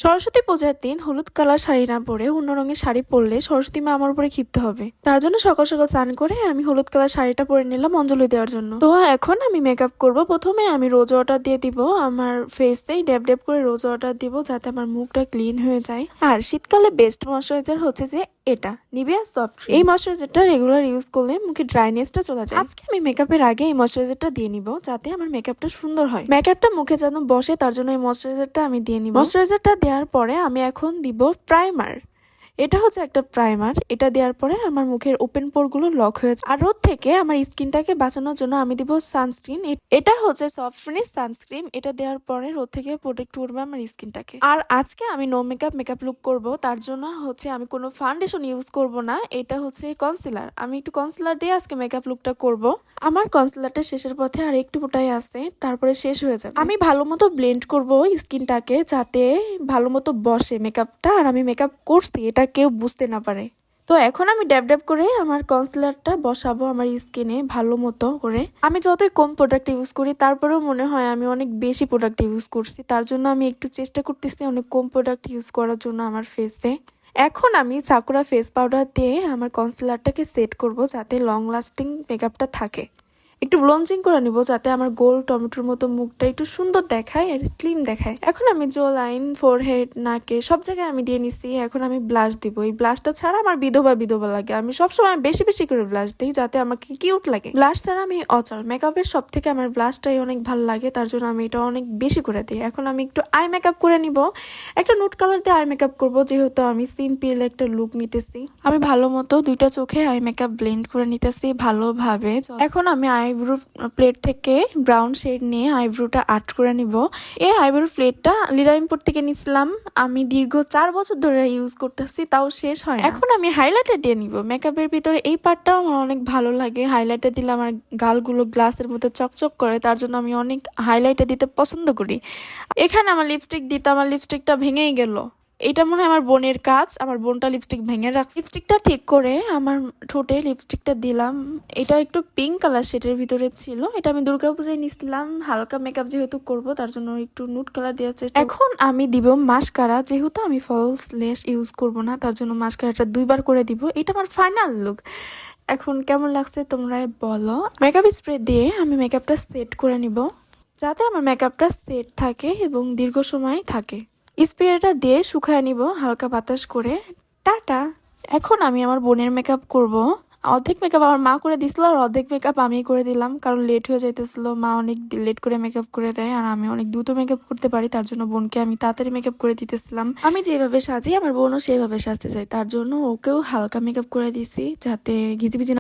সরস্বতী পূজার দিন হলুদ কালার শাড়ি না পরে অন্য রঙের শাড়ি পরলে সরস্বতী মা আমার উপরে ক্ষিপ্ত হবে। তার জন্য সকাল সকাল স্নান করে আমি হলুদ কালার শাড়িটা পরে নিলাম অঞ্জলি দেওয়ার জন্য। তো এখন আমি মেকআপ করব। প্রথমে আমি রোজ ওয়াটার দিয়ে দিব আমার ফেসে, ড্যাব ড্যাব করে রোজ ওয়াটার দিব যাতে আমার মুখটা ক্লিন হয়ে যায়। আর শীতকালে বেস্ট ময়শ্চারাইজার হচ্ছে যে এটা নিভিয়া সফট। এই ময়শ্চারাইজারটা রেগুলার ইউজ করলে মুখে ড্রাইনেসটা চলে যায়। আজকে আমি মেকআপের আগে এই ময়শ্চারাইজারটা দিয়ে নিব যাতে আমার মেকআপটা সুন্দর হয়। মেকআপটা মুখে যেন বসে তার জন্য এই ময়শ্চারাইজারটা আমি দিয়ে নিব। ময়শ্চারাইজারটা দেওয়ার পরে আমি এখন দিব প্রাইমার। এটা হচ্ছে একটা প্রাইমার। এটা দেওয়ার পরে আমার মুখের ওপেন পোরগুলো লক হয়েছে। আর রোদ থেকে আমার স্কিনটাকে বাঁচানোর জন্য আমি দিব সানস্ক্রিন। এটা হচ্ছে সফট ফিনিশ সানস্ক্রিন। এটা দেওয়ার পরে রোদ থেকে প্রোটেক্ট করবে আমার স্কিনটাকে। আর আজকে আমি নো মেকআপ লুক করব। তার জন্য হচ্ছে আমি কোনো ফাউন্ডেশন ইউজ করব না। এটা হচ্ছে কনসিলার। আমি একটু কনসিলার দিয়ে আজকে মেকআপ লুকটা করব। আমার কনসিলারটা শেষের পথে আর একটু ফোটাই আছে, তারপরে শেষ হয়ে যাবে। আমি ভালো মতো ব্লেন্ড করব স্কিনটাকে যাতে ভালো মতো বসে মেকআপটা। আর আমি মেকআপ করছি এটা কেউ বুঝতে না পারে। তো এখন আমি ড্যাব ড্যাব করে আমার কনসিলারটা বসাবো আমার স্কিনে ভালো মতো করে। আমি যতই কম প্রোডাক্ট ইউজ করি তারপরেও মনে হয় আমি অনেক বেশি প্রোডাক্ট ইউজ করছি। তার জন্য আমি একটু চেষ্টা করতেছি অনেক কম প্রোডাক্ট ইউজ করার জন্য আমার ফেসে। এখন আমি সাকুরা ফেস পাউডার দিয়ে আমার কনসিলারটাকে সেট করব যাতে লং লাস্টিং মেকআপটা থাকে। একটু ব্লঞ্চিং করে নিব যাতে আমার গোল টমেটোর মতো মুখটা একটু সুন্দর দেখায় আর স্লিম দেখায়। এখন আমি জো লাইন, ফোরহেড, নাকে সব জায়গায় আমি দিয়ে নিছি। এখন আমি ব্লাশ দিব। এই ব্লাশটা ছাড়া আমার বিধবা লাগে। আমি সবসময় বেশি বেশি করে ব্লাশ দিই যাতে আমাকে কিউট লাগে। ব্লাশ ছাড়া আমি অচল। মেকআপের সব থেকে আমার ব্লাশটাই অনেক ভালো লাগে, তার জন্য আমি এটা অনেক বেশি করে দিই। এখন আমি একটু আই মেকআপ করে নিব। একটা নুট কালার দিয়ে আই মেকআপ করবো যেহেতু আমি সিম্পল একটা লুক নিতেছি। আমি ভালো মতো দুইটা চোখে আই মেকআপ ব্লেন্ড করে নিতেছি ভালোভাবে। এখন আমি আইব্রো প্লেট থেকে ব্রাউন শেড নিয়ে আইব্রোটা আর্ট করে নিব। এই আইব্রো প্লেটটা লিরাইমপুর থেকে নিছিলাম। আমি দীর্ঘ 4 বছর ধরে ইউজ করতেছি, তাও শেষ হয়। এখন আমি হাইলাইটার দিয়ে নিব। মেকআপের ভিতরে এই পার্টটাও আমার অনেক ভালো লাগে। হাইলাইটার দিলে আমার গালগুলো গ্লাসের মতো চকচক করে, তার জন্য আমি অনেক হাইলাইটার দিতে পছন্দ করি। এখানে আমার লিপস্টিক দিতে আমার লিপস্টিকটা ভেঙেই গেল। এটা মনে হয় আমার বোনের কাজ। আমার বোনটা লিপস্টিক ভেঙে রাখছে। লিপস্টিকটা ঠিক করে আমার ঠোঁটে লিপস্টিকটা দিলাম। এটা একটু পিঙ্ক কালার শেডের ভিতরে ছিল। এটা আমি দুর্গাপূজায় নিছিলাম। হালকা মেকআপ যেহেতু করব তার জন্য একটু নুট কালার দেওয়ার চেষ্টা। এখন আমি দিব মাস্কারা। যেহেতু আমি ফলস লেস ইউজ করব না তার জন্য মাস্কারাটা 2 বার করে দিব। এটা আমার ফাইনাল লুক। এখন কেমন লাগছে তোমরা বলো। মেকআপ স্প্রে দিয়ে আমি মেকআপটা সেট করে নিব যাতে আমার মেকআপটা সেট থাকে এবং দীর্ঘ সময় থাকে। স্প্রেটা দিয়ে শুকায় নিব হালকা বাতাস করে। টাটা। এখন আমি আমার বোনের মেকআপ করব। অর্ধেক মেকআপ আমার মা করে দিছিল আর অর্ধেক মেকআপ আমি করে দিলাম, কারণ লেট হয়ে যাইতেছিল। মা অনেক লেট করে মেকআপ করে দেয় আর আমি অনেক দ্রুত মেকআপ করতে পারি, তার জন্য বোনকে আমি তাড়াতাড়ি মেকআপ করে দিতেছিলাম। আমি যেভাবে সাজি আমার বোনও সেভাবে সাজতে চাই, তার জন্য ওকেও হালকা মেকআপ করে দিছি যাতে ঘিজিবিজি